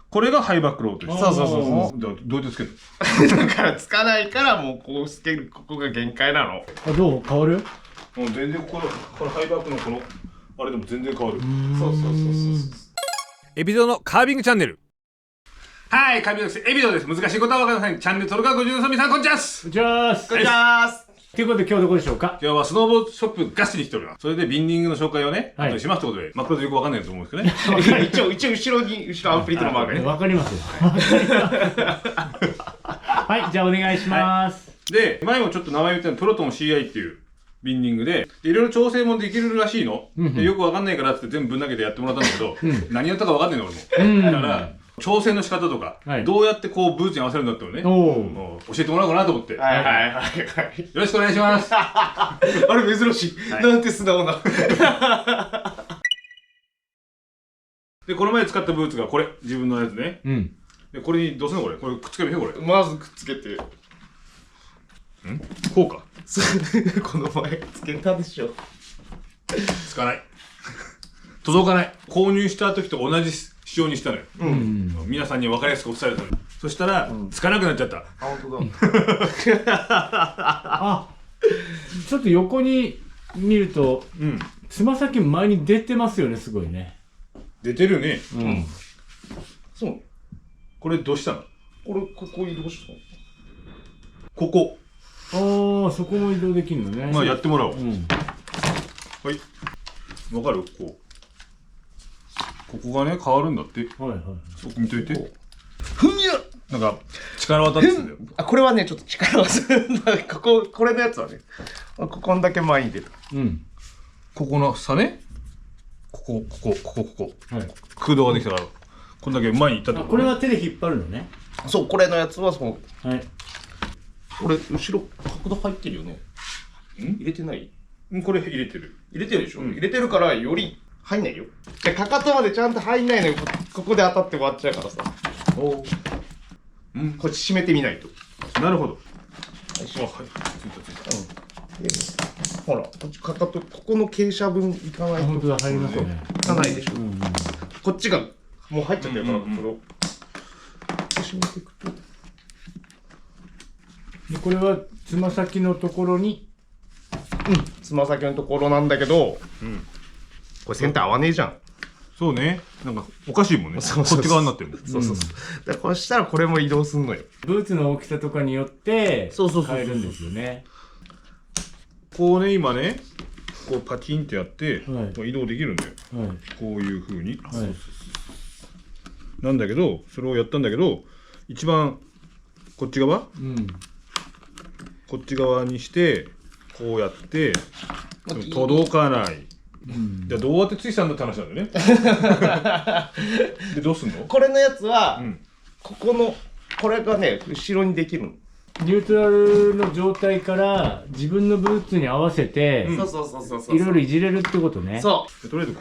これがハイバックローテーション。そうそうそうどうやってつけるだからつかないからもうこうつける、ここが限界なの。どう変わる？もう全然このハイバックのこのあれでも全然変わる。そうそうそうそう。エビドのカービングチャンネル。はい、カービングです。エビドです。難しいことは分からない。チャンネル登録は50の皆さん、こんにちは。こんにちは。こんにちは。ということで今日どこでしょうか？今日はスノーボードショップガスに来ております。それでビンディングの紹介をね、後でしますってことで、真っ黒でよく分かんないと思うんですけどね。一応後ろアンプリットのマークね。わかりますよ。はい、じゃあお願いします。で、前もちょっと名前言ったのプロトン CI っていうビンディングで、いろいろ調整もできるらしいの。でよく分かんないからって全部ぶん投げてやってもらったんだけど、何やったか分かんないの俺も。だから、調整の仕方とか、どうやってこうブーツに合わせるんだってね、教えてもらおうかなと思って。はいはいはいはい。よろしくお願いします。あれ珍しい。なんて素直な。で、この前使ったブーツがこれ、自分のやつね。で、これにどうすんのこれくっつけるよ、これ。まずくっつけて。こうか。この前つけたでしょ。つかない。届かない。購入した時と同じ仕様にしたのよ。皆さんに分かりやすくお伝えるために。そしたら、つかなくなっちゃった。あ、本当だ。あ、ちょっと横に見ると、つま先前に出てますよね、すごいね。出てるね。そう。これどうしたの？ここ移動したの？ここ。ああ、そこも移動できるのね。まあやってもらおう。はい。わかる？ここがね、変わるんだって。はいはい。そこ見といて。ふんや！なんか、力渡ってんだよ。あ、これはね、ちょっと力をするんだ。これのやつはね、ここんだけ前に出る。ここの差ね。ここ。はい。空洞ができたから、こんだけ前に行ったってこと。これは手で引っ張るのね。そう、これのやつはそう。はい。これ、後ろ、角度入ってるよね。入れてない？これ入れてる。入れてるでしょ？入れてるから、より入んないよ。で、かかとまでちゃんと入んないのよ。ここで当たって終わっちゃうからさ。こっち締めてみないと。なるほど。はい、ついた。で、ほら、こっちかかと、ここの傾斜分いかないと。本当だ、入りますね。いかないでしょ。こっちがもう入っちゃってるから、これを。締めていくと。で、これはつま先のところに。つま先のところなんだけど、これセンター合わねえじゃん。そうね。なんか、おかしいもんね。こっち側になってるもん。そう。だからこうしたらこれも移動すんのよ。ブーツの大きさとかによって変えるんですよね。こうね、今ね、こうパチンってやって、移動できるんだよ。こういう風に。なんだけど、それをやったんだけど、一番こっち側、こっち側にして、こうやって、届かない。じゃあどうやってついたんだって話なんだよね。で、どうすんの？これのやつは、これがね、後ろにできるの。ニュートラルの状態から自分のブーツに合わせて、いろいろいじれるってことね。そう。とりあえず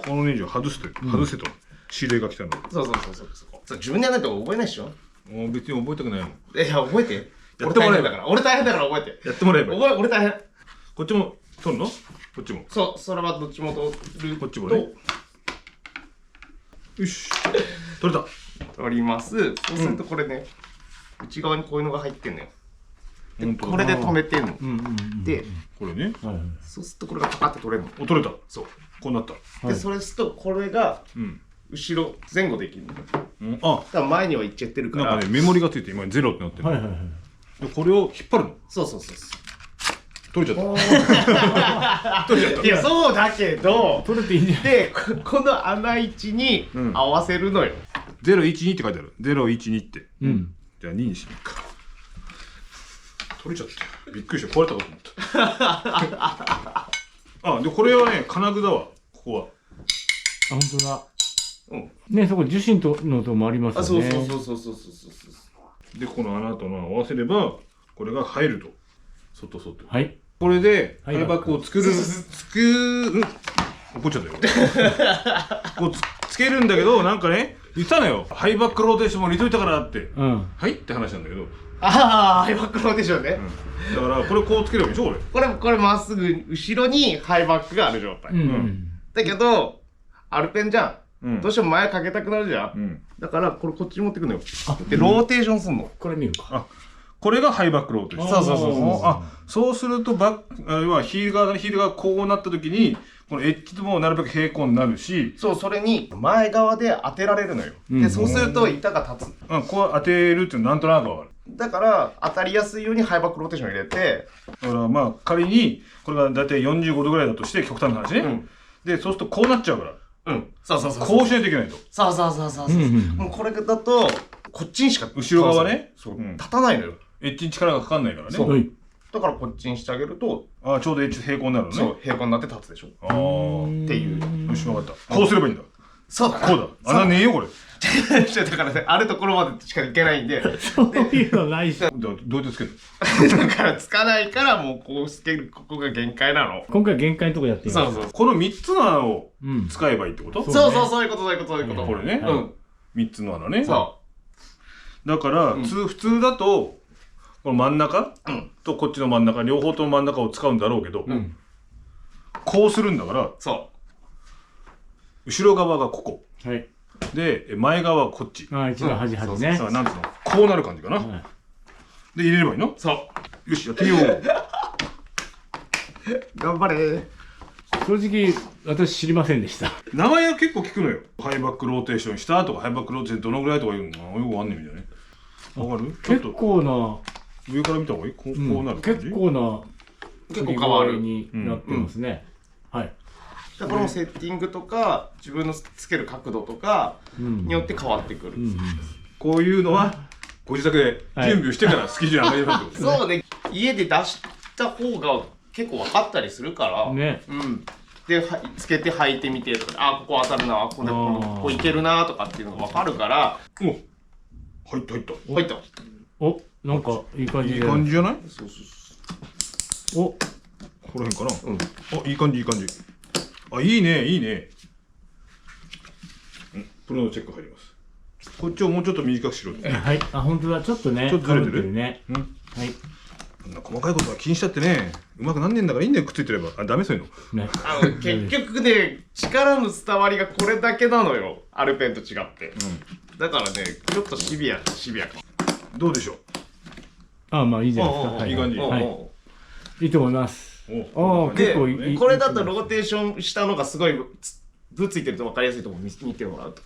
このネジを外せと指令が来たの。そう。自分でやらないと覚えないでしょ。別に覚えたくないもん。いや、覚えて。やってもらえば。俺大変だから覚えて。やってもらえば。俺大変。こっちも取るの？こっちも。そう、それはどっちも取る。こっちもね。よし。取れた。取ります。そうするとこれね、内側にこういうのが入ってんのよ。これで止めてんの。で、これね。そうするとこれがパカッと取れるの。取れた。そう。こうなった。で、それするとこれが後ろ前後できるの。あ、だから前には行っちゃってるから。なんかね、メモリがついて今0ってなってる。で、これを引っ張るの。そう。取れちゃった。いや、そうだけど、取れていいんじゃない？で、この穴位置に合わせるのよ。012って書いてある。012って。じゃあ2にしてみるか。取れちゃった。びっくりした。壊れたかと思った。あ、で、これはね、金具だわ。ここは。あ、本当だ。ね、そこ樹脂のともありますよね。そう。で、この穴との合わせれば、これが入ると。外。はい。これで、ハイバックを作る。怒っちゃったよ。こうつけるんだけど、なんかね、言ったのよ。ハイバックローテーションも入れといたからって。はいって話なんだけど。ああ、ハイバックローテーションね。だから、これこうつければいいでしょ、これまっすぐ後ろにハイバックがある状態。だけど、アルペンじゃん。どうしても前かけたくなるじゃん。だからこれこっちに持ってくのよ。でローテーションすんの。これ見るか。あ、これがハイバックローテーション。そうそうそうそう。あ、そうすると要はヒールがこうなった時にこのエッジともなるべく平行になるし、そう、それに前側で当てられるのよ。でそうすると板が立つ。こう当てるっていうのなんとなくわかる。だから当たりやすいようにハイバックローテーション入れて、だからまあ仮にこれが大体45度ぐらいだとして極端な話ね、でそうするとこうなっちゃうから、そうそうそう、こうしないといけないと。そうそうそうそう、もうこれだとこっちにしか後ろ側ね、立たないのよ。エッジに力がかかんないからね。そうだからこっちにしてあげると、ちょうどエッジ平行になるのね。そう平行になって立つでしょ。っていう。よし、分かった。こうすればいいんだ。そうだな。こうだ。穴ねえよこれ。だからね、あるところまでしか行けないんで。そういうのないし。どうやってつけるの？だからつかないからもうこうつける、ここが限界なの。今回限界のとこやってみます。そうそう。この3つの穴を使えばいいってこと？そうそう、そういうこと、そういうこと、そういうこと。これね。3つの穴ね。そう。だから普通だとこの真ん中とこっちの真ん中、両方とも真ん中を使うんだろうけど、こうするんだから、後ろ側がここ。はい。で、前側はこっち。一番端端ね。さあ、なんつうの？こうなる感じかな。で、入れればいいの？そう。よし、やってみよう。頑張れ。正直、私知りませんでした。名前は結構聞くのよ。ハイバックローテーションしたとか、ハイバックローテーションどのぐらいとか言うのがよくわかんないみたいなね。わかる？結構な。上から見た方がいい？こうなる感じ？結構な。結構変わる。になってますね。はい。このセッティングとか自分のつける角度とかによって変わってくる。こういうのはご自宅で準備をしてからスケジュール上げるってことですね。そうね。家で出した方が結構分かったりするから。ね。でつけて履いてみてとか、ここ当たるな、ここいけるなとかっていうのが分かるから。お、入った。入った。お、なんかいい感じ。いい感じじゃない？そうそうそう。お、ここら辺かな。いい感じ、いい感じ。いいね、いいね。プロのチェック入ります。こっちをもうちょっと短くしろ。はい。本当だ。ちょっとね。ちょっとずれてるね。はい。こんな細かいことは気にしちゃってね、うまくなんねえんだからいいんだよ、くっついてれば。ダメそういうの。結局ね、力の伝わりがこれだけなのよ。アルペンと違って。だからね、ちょっとシビアか。どうでしょう？まあいいじゃないですか。いい感じ。いいと思います。結構いい。これだとローテーションしたのがすごいぶついてると分かりやすいと思う。見てもらうと。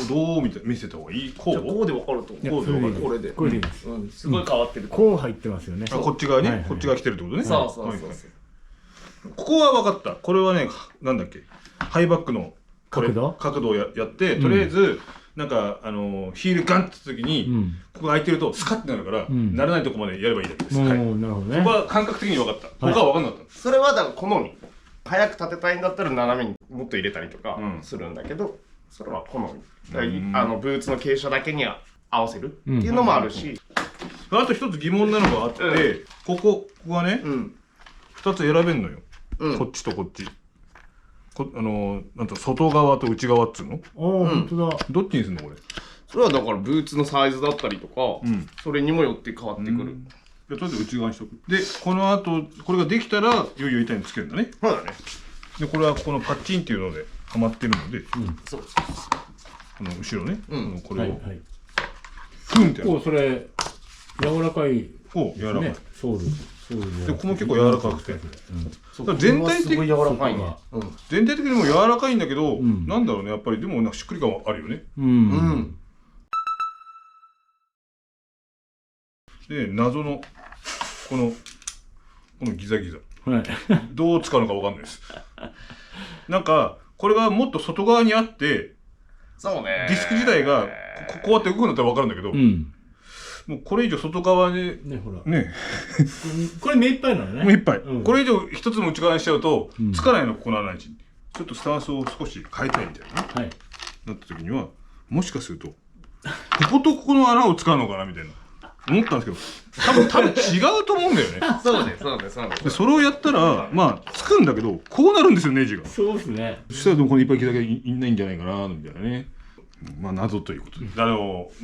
どう見せた方がいい？こう？こうで分かると思う。これで。これでいいです。すごい変わってる。こう入ってますよね。こっち側ね。こっち側来てるってことね。そう。ここは分かった。これはね、なんだっけ。ハイバックの角度をやって、とりあえず、なんかヒールガンって時にここが開いてるとスカッてなるからならないとこまでやればいいだけです。なるほどね。ここは感覚的に分かった。他は分かんなかった。それはだから好み。早く立てたいんだったら斜めにもっと入れたりとかするんだけど、それは好み。ブーツの傾斜だけに合わせるっていうのもあるし。あと一つ疑問なのがあって、ここがね2つ選べんのよ。こっちとこっち。なんと外側と内側っつうの？本当だ。どっちにするのこれ？それはだからブーツのサイズだったりとか、それにもよって変わってくる。じゃあとりあえず内側にしとく。でこの後これができたらいよいよ板につけるんだね。そうだね。でこれはこのパッチンっていうのではまってるので、そうこの後ろね、これをフンってやる。それ柔らかい。柔らかい。ソール。でここも結構柔らかくて、全体的に柔らかいね。全体的にも柔らかいんだけど、なんだろうね、やっぱりでもなんかしっくり感あるよね。で謎のこのギザギザ、どう使うのかわかんないです。なんかこれがもっと外側にあって、そうね。ディスク自体がこうやって動くんだったらわかるんだけど。もうこれ以上外側でねこれ目いっぱいなのね。目いっぱい。これ以上一つも内側にしちゃうとつかないの、ここの穴に。ちょっとスタンスを少し変えたいみたいななった時には、もしかするとこことここの穴を使うのかなみたいな思ったんですけど、多分違うと思うんだよね。そうね。それをやったらまあつくんだけど、こうなるんですよネジが。そうですね。そしたらでもこのいっぱいだけいないんじゃないかなみたいなね。まあ謎ということで、なん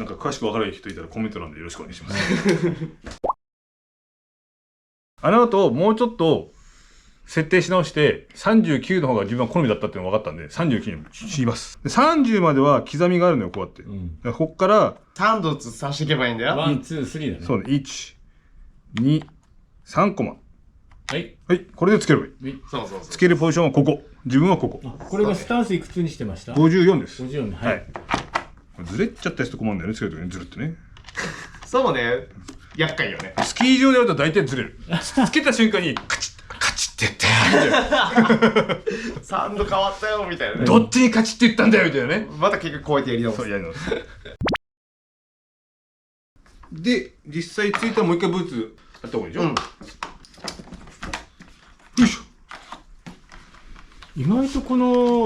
か詳しく分からない人いたらコメント欄でよろしくお願いします。あの後もうちょっと設定し直して39の方が自分は好みだったっていうのが分かったんで39にします。で30までは刻みがあるのよ、こうやって。だからこっから3度ずつ足していけばいいんだよ。ワン、ツー、スリーだね。そうね、1、2、3コマ。はい。はい、これでつければいい。そうそうそう。つけるポジションはここ。自分はここ。これがスタンスいくつにしてました？ 54です。54ね。はい。ずれっちゃったやつと困るんだよね、つけるときにずるってね。そうね。厄介よね。スキー場でやると大体ずれる。つけた瞬間にカチッカチッって言って。3度変わったよみたいなね。どっちにカチッって言ったんだよみたいなね。また結局こうやってやり直す。そうやり直す。で、実際ついたらもう一回ブーツやった方がいいでしょ。よいしょ。意外とこの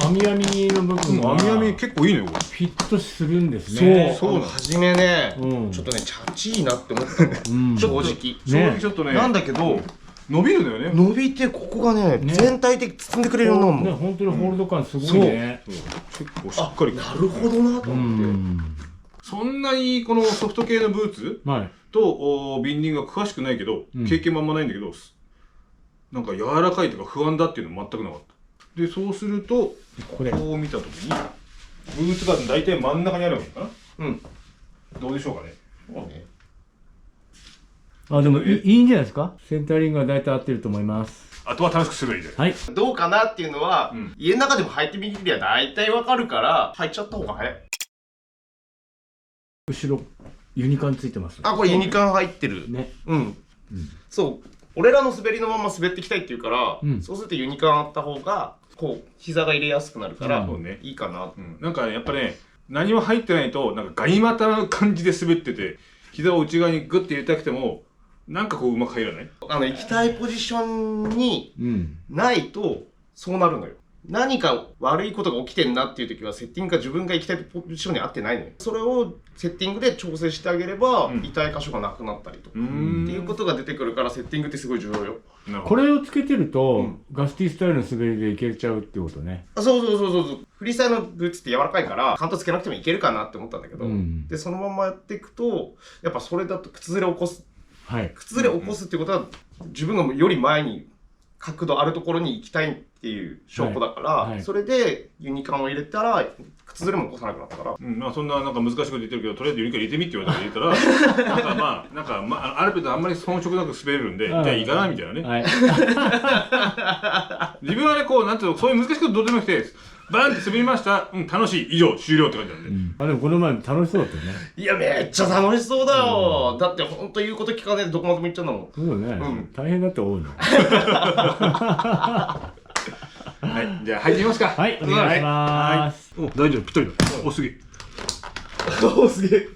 網網の部分は網網結構いいのよ、これ。フィットするんですね。そう初めね、うんちょっとねチャチいなって思ったの、正直正直ちょっとね、なんだけど、伸びるのよね。伸びてここがね全体的に包んでくれるようなもん、ね、本当にホールド感すごいね。結構しっかり。なるほどなと思って、そんなにこのソフト系のブーツとビンディングが詳しくないけど、経験もあんまないんだけど、なんか柔らかいとか不安だっていうのも全くなかった。で、そうするとこう見たときにブーツが大体真ん中にあるわけかな。どうでしょうかね。あ、でもいいんじゃないですか。センタリングは大体合ってると思います。あとは楽しくすればいいじゃん。はい。どうかなっていうのは、家の中でも履いてみりゃ大体わかるから履いちゃった方が早い。後ろユニカンついてます。あ、これユニカン入ってるね。そう俺らの滑りのまま滑っていきたいっていうから、そうするとユニカンあった方がこう膝が入れやすくなるから、いいかな、なんかやっぱね、何も入ってないとなんかガニ股な感じで滑ってて、膝を内側にグッて入れたくてもなんかこううまく入らない。行きたいポジションにないとそうなるのよ。何か悪いことが起きてんなっていう時はセッティングが自分が行きたいポジションに合ってないのよ。それをセッティングで調整してあげれば、痛い箇所がなくなったりとかっていうことが出てくるから、セッティングってすごい重要よ。これをつけてると、ガスティスタイルの滑りでいけちゃうってことね。そうフリースタイルのブーツって柔らかいからカントつけなくてもいけるかなって思ったんだけど、でそのままやっていくとやっぱそれだと靴ずれを起こす、靴ずれを起こすってことは自分がより前に角度あるところに行きたいっていう証拠だから、それでユニカンを入れたら靴ずれも起こさなくなったから、まあそんななんか難しいこと言ってるけど、とりあえずユニカン入れてみって言われたら入れたらなんかある程度あんまり遜色なく滑れるんで、じゃあいいかなみたいなね。自分はね、こうなんていうの、そういう難しいことどうでもよくて、バンって滑りました、楽しい、以上終了って感じなんで。あ、でもこの前楽しそうだったよね。いやめっちゃ楽しそうだよ、だってほんと言うこと聞かねえでどこまでも行っちゃうんだもん。そうね、大変だって思うの。はい、じゃあ入ってみますか。はい、お願いします。お、大丈夫、ぴったりだ。お、すげえ。お、すげえ。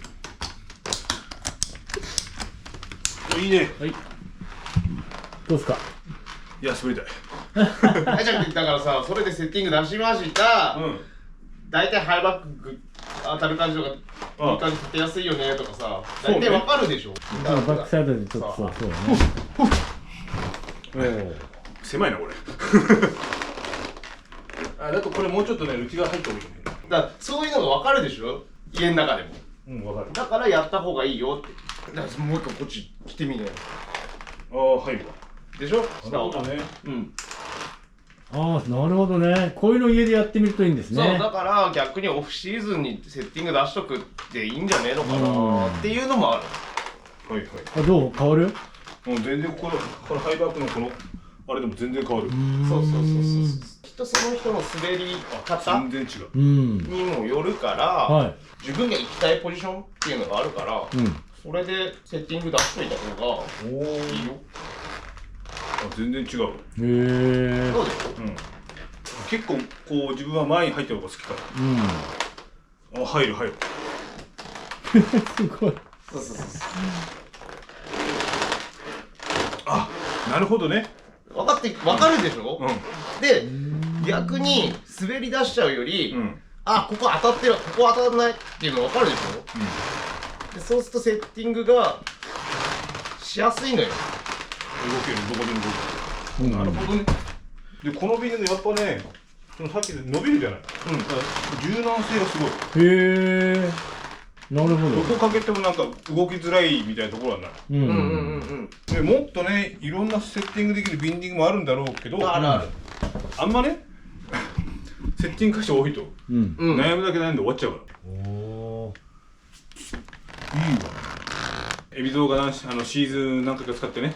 いいね。はい。どうですか。いや、滑りたい。はい、じゃあだからさ、それでセッティング出しました。大体ハイバック当たる感じとか、いい感じ立てやすいよねとかさ、大体わかるでしょ。バックサイドでちょっとそうだね。狭いなこれ。あ、だとこれもうちょっとね、内側入った方がいいね。だからそういうのがわかるでしょ、家の中でも。わかる。だからやった方がいいよって。だからもう一回こっち来てみね。ああ、入るわ。でしょ。なるほどね。ああ、なるほどね。こういうの家でやってみるといいんですね。そう、だから逆にオフシーズンにセッティング出しとくっていいんじゃねえのかなっていうのもある。はいはい。あ、どう変わる？もう全然このハイバックのこのあれでも全然変わる。そうきっとその人の滑り方全然違う。にもよるから、自分が行きたいポジションっていうのがあるから、それでセッティング出しといた方がいいよ。あ、全然違う。へえ。そうでしょ。結構こう自分は前に入った方が好きかな。あ、入る。すごい。そう。あ、なるほどね。わかるでしょ。で、逆に滑り出しちゃうより、あ、ここ当たってる、ここ当たらないっていうのわかるでしょ。で、そうするとセッティングがしやすいのよ。動ける、どこでも動ける。なるほどね。で、このビンでやっぱね、そのさっきで伸びるじゃない。柔軟性がすごい。へえ。なるほど。どこかけてもなんか動きづらいみたいなところはない。でもっとね、いろんなセッティングできるビンディングもあるんだろうけど、あんまねセッティング箇所多いと悩むだけ悩んで終わっちゃうから。おー、いいわ。海老蔵がシーズン何回か使ってね、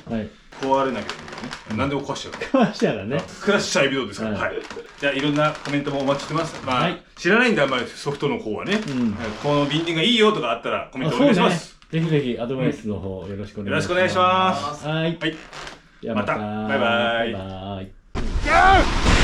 壊れなきゃいけないね。何でも壊しちゃう。壊しちゃうからね。クラッシャー海老蔵ですから。はい。じゃあいろんなコメントもお待ちしてます。まあ知らないんであんまりソフトの方はね、このビンディングがいいよとかあったらコメントお願いします。ぜひぜひアドバイスの方よろしくお願いします。よろしくお願いします。はい。またバイバイ。バイバイ。